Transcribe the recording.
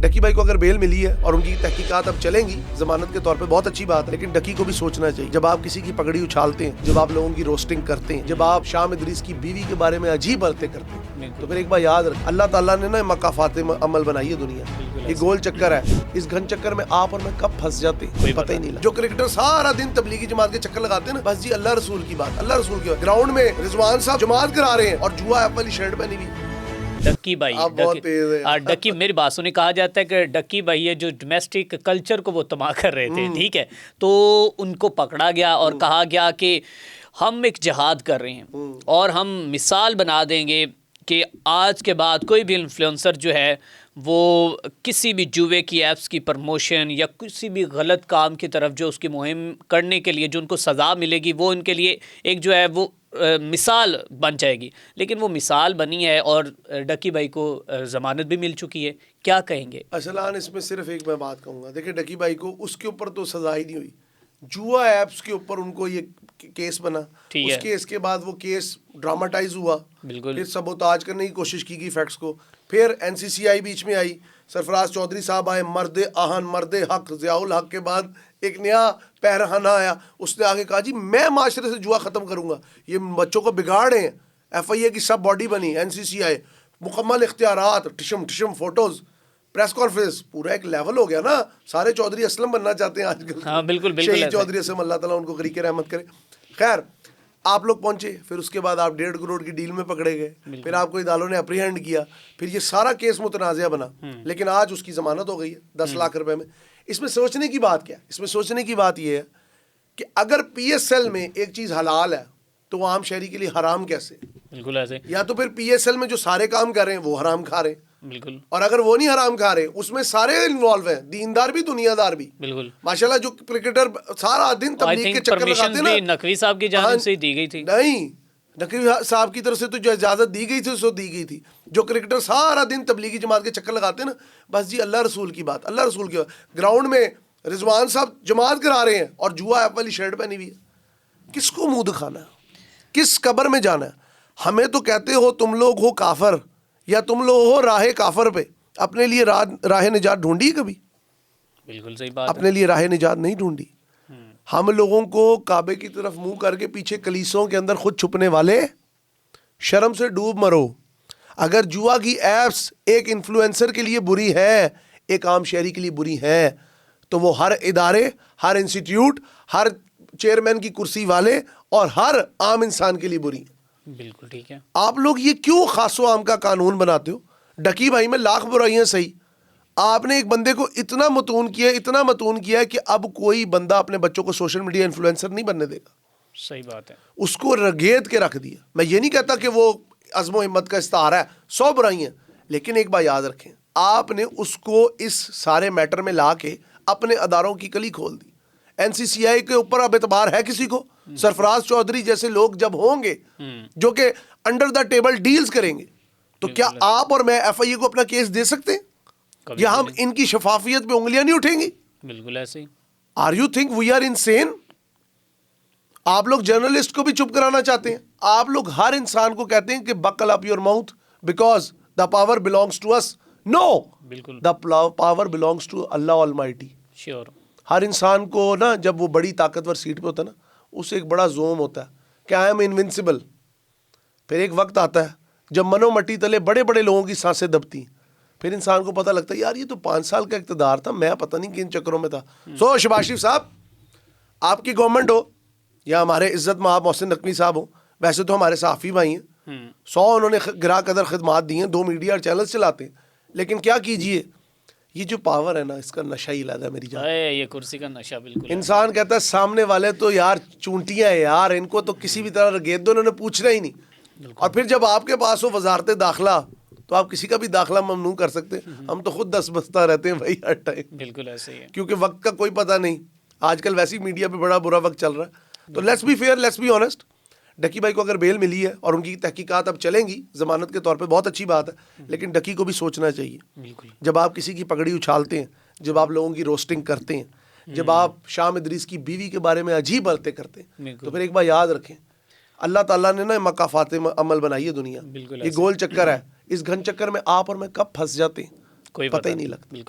ڈکی بھائی کو اگر بیل ملی ہے اور ان کی تحقیقات اب چلیں گی ضمانت کے طور پہ بہت اچھی بات ہے، لیکن ڈکی کو بھی سوچنا چاہیے جب آپ کسی کی پگڑی اچھالتے ہیں، جب آپ لوگوں کی روسٹنگ کرتے ہیں، جب آپ شام ادریس کی بیوی کے بارے میں عجیب باتیں کرتے ہیں، تو پھر ایک بار یاد رکھ اللہ تعالیٰ نے نا مقافات عمل بنائی ہے دنیا، یہ گول چکر ہے، اس گھن چکر میں آپ اور میں کب پھنس جاتے ہیں پتہ ہی نہیں لگتا۔ جو کرکٹر سارا دن تبلیغی جماعت کے چکر لگاتے ہیں نا، بس جی اللہ رسول کی بات، اللہ رسول کی بات، گراؤنڈ میں رضوان صاحب جماعت کرا رہے ہیں اور جوا ایپ والی شرٹ پہنی ہوئی۔ ڈکی بھائی ڈکی میری بات سنیں، کہا جاتا ہے کہ ڈکی بھائی ہے جو ڈومیسٹک کلچر کو وہ تباہ کر رہے تھے، ٹھیک ہے، تو ان کو پکڑا گیا اور کہا گیا کہ ہم ایک جہاد کر رہے ہیں اور ہم مثال بنا دیں گے کہ آج کے بعد کوئی بھی انفلوئنسر جو ہے وہ کسی بھی جوے کی ایپس کی پروموشن یا کسی بھی غلط کام کی طرف جو اس کی مہم کرنے کے لیے جو ان کو سزا ملے گی وہ ان کے لیے ایک جو ہے وہ مثال بن جائے گی، لیکن وہ مثال بنی ہے اور ڈکی بھائی کو ضمانت بھی مل چکی ہے، کیا کہیں گے؟ اصلاً اس میں صرف ایک میں بات کہوں گا، دیکھیں ڈکی بھائی کو اس کے اوپر تو سزا ہی نہیں ہوئی، جوا ایپس کے اوپر ان کو یہ کیس بنا، اس کیس کے بعد وہ کیس ڈراماٹائز ہوا، پھر سبوتاج کرنے کی کوشش کی گئی فیکٹس کو، پھر این سی سی آئی بیچ میں آئی، سرفراز چودھری صاحب آئے، مرد آہن مرد حق ضیاء الحق کے بعد ایک نیا پیرہنہ آیا، اس نے آگے کہا جی میں معاشرے سے جوا ختم کروں گا، یہ بچوں کو بگاڑ رہے ہیں، ایف آئی اے کی سب باڈی بنی، این سی سی آئی مکمل اختیارات، ٹشم ٹشم فوٹوز، پریس کانفرنس، پورا ایک لیول ہو گیا نا، سارے چودھری اسلم بننا چاہتے ہیں آج کل، ہاں بالکل شہید چودھری اسلم، اللہ تعالیٰ ان کو غریق رحمت کرے۔ خیر آپ لوگ پہنچے، پھر اس کے بعد آپ 1.5 کروڑ کی ڈیل میں پکڑے گئے، پھر آپ کو عدالتوں نے اپریہینڈ کیا، پھر یہ سارا کیس متنازعہ بنا، لیکن آج اس کی ضمانت ہو گئی ہے 10 لاکھ روپے میں۔ اس میں سوچنے کی بات کیا ہے؟ اس میں سوچنے کی بات یہ ہے کہ اگر پی ایس ایل میں ایک چیز حلال ہے تو وہ عام شہری کے لیے حرام کیسے؟ بالکل ایسے، یا تو پھر پی ایس ایل میں جو سارے کام کر رہے ہیں وہ حرام کھا رہے ہیں، بالکل، اور اور اگر وہ نہیں حرام کھا رہے اس میں سارے انوالو ہیں، دیندار بھی دنیا دار بھی، بالکل ماشاءاللہ جو کرکٹر سارا دن تبلیغ کے چکر لگاتے ہیں نا، نقوی صاحب کی جانب سے دی گئی تھی، نہیں نقوی صاحب کی طرف سے تو جو اجازت دی گئی تھی اس کو دی گئی تھی، جو کرکٹر سارا دن تبلیغی جماعت کے چکر لگاتے ہیں نا، بس جی اللہ رسول کی بات، اللہ رسول کی بات، گراؤنڈ میں رضوان صاحب جماعت کرا رہے ہیں اور جوا ایپ والی شرٹ پہنی ہوئی ہے، کس کو منہ دکھانا ہے؟ کس قبر میں جانا ہے؟ ہمیں تو کہتے ہو تم لوگ ہو کافر، یا تم لوگ ہو راہ کافر پہ، اپنے لیے راہ نجات ڈھونڈی کبھی؟ بالکل صحیح بات، اپنے لیے راہ نجات نہیں ڈھونڈی۔ ہم لوگوں کو کعبے کی طرف منہ کر کے پیچھے کلیسوں کے اندر خود چھپنے والے، شرم سے ڈوب مرو۔ اگر جوا کی ایپس ایک انفلوئنسر کے لیے بری ہے، ایک عام شہری کے لیے بری ہے، تو وہ ہر ادارے، ہر انسٹیٹیوٹ، ہر چیئرمین کی کرسی والے اور ہر عام انسان کے لیے بری ہیں۔ بالکل ٹھیک ہے، آپ لوگ یہ کیوں خاص و عام کا قانون بناتے ہو؟ ڈکی بھائی میں لاکھ برائیاں صحیح، آپ نے ایک بندے کو اتنا متون کیا ہے کہ اب کوئی بندہ اپنے بچوں کو سوشل میڈیا انفلوئنسر نہیں بننے دے گا، صحیح بات ہے، اس کو رگید کے رکھ دیا۔ میں یہ نہیں کہتا کہ وہ عزم و ہمت کا استعارہ ہے، 100 برائیاں، لیکن ایک بات یاد رکھیں، آپ نے اس کو اس سارے میٹر میں لا کے اپنے اداروں کی کلی کھول دی۔ این سی سی آئی کے اوپر اب اعتبار ہے کسی کو؟ سرفراز چودھری جیسے لوگ جب ہوں گے جو کہ انڈر دا ٹیبل ڈیلز کریں گے، تو کیا آپ اور میں ایف آئی اے کو اپنا کیس دے سکتے ہیں؟ یا ہم ان کی شفافیت پہ انگلیاں نہیں اٹھیں گی؟ بالکل ایسے ہی، are you think we are insane? آپ لوگ جرنلسٹ کو بھی چپ کرانا چاہتے ہیں، آپ لوگ ہر انسان کو کہتے ہیں کہ buckle up your mouth because the power belongs to us. No, بالکل the power belongs to Allah almighty. Sure, ہر انسان کو نا جب وہ بڑی طاقتور سیٹ پہ ہوتا ہے نا، اسے ایک بڑا زوم ہوتا ہے کہ آئی ایم انونسبل۔ پھر ایک وقت آتا ہے جب منو مٹی تلے بڑے بڑے لوگوں کی سانسیں دبتی ہیں، پھر انسان کو پتہ لگتا ہے یار یہ تو 5 سال کا اقتدار تھا، میں پتہ نہیں کن چکروں میں تھا۔ سو شہباز شریف صاحب، آپ کی گورنمنٹ ہو یا ہمارے عزت مآب محسن نقوی صاحب ہوں، ویسے تو ہمارے صحافی بھائی ہیں، 100 انہوں نے گراں قدر خدمات دی ہیں، 2 میڈیا اور چینلز چلاتے ہیں، لیکن کیا کیجئے، یہ جو پاور ہے نا اس کا نشہ ہی علیحدہ ہے میری جان۔ یہ کرسی کا نشہ بالکل، انسان کہتا ہے سامنے والے تو یار چونٹیاں ہیں یار، ان کو تو کسی بھی طرح رگید دو، انہوں نے پوچھنا ہی نہیں۔ اور پھر جب آپ کے پاس ہو وزارت داخلہ تو آپ کسی کا بھی داخلہ ممنوع کر سکتے، ہم تو خود 10 بستہ رہتے ہیں بھائی ہر ٹائم، بالکل ایسے ہی ہے، کیونکہ وقت کا کوئی پتہ نہیں، آج کل ویسی میڈیا پہ بڑا برا وقت چل رہا ہے۔ تو let's be fair, let's be honest, Ducky بھائی کو اگر بیل ملی ہے اور ان کی تحقیقات اب چلیں گی ضمانت کے طور پہ بہت اچھی بات ہے، لیکن ڈکی کو بھی سوچنا چاہیے بالکل، جب آپ کسی کی پگڑی اچھالتے ہیں، جب آپ لوگوں کی روسٹنگ کرتے ہیں، جب آپ شام ادریس کی بیوی کے بارے میں عجیب باتیں کرتے ہیں، تو پھر ایک بار یاد رکھیں اللہ تعالیٰ نے نا مقافات عمل بنائی ہے دنیا، یہ گول چکر ہے، اس گھن چکر میں آپ اور میں کب پھنس جاتے ہیں کوئی پتہ ہی نہیں لگتا۔